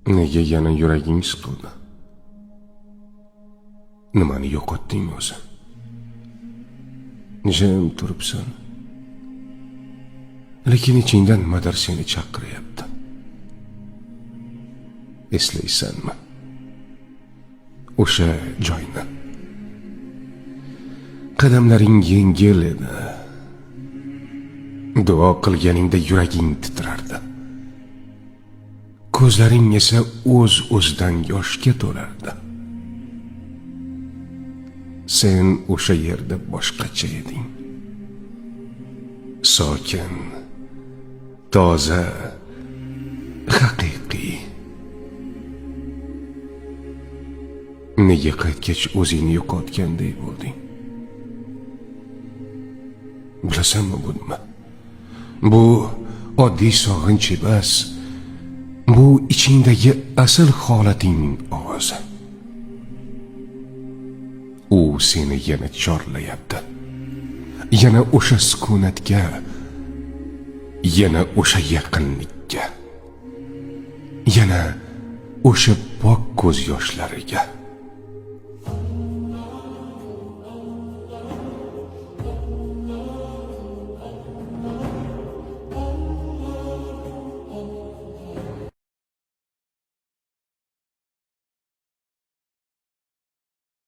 Nega yana yuraging siqildi? Nimani yo'qotding o'zi? Jim turibsan. Lekin ichingdan nimadir seni chaqiryapti. Eslaysanmi? O'sha joyni. Qadamlaring yengil edi. Duo qilganingda yuraging titrardi. Ko'zlaring esa o'z-o'zidan yoshga to'lardi. Sen o'sha yerda boshqacha eding. Sokin, toza, haqiqiy. Nega qaytgach o'zingni yo'qotganday bo'lding? Bilasanmi bu nima? Bu oddiy sog'inch emas. Bu ichingdagi asl holatingning ovozi. U seni yana chorlayapti. Yana o'sha sukunatga, yana o'sha yaqinlikka, yana o'sha pok ko'z yoshlariga.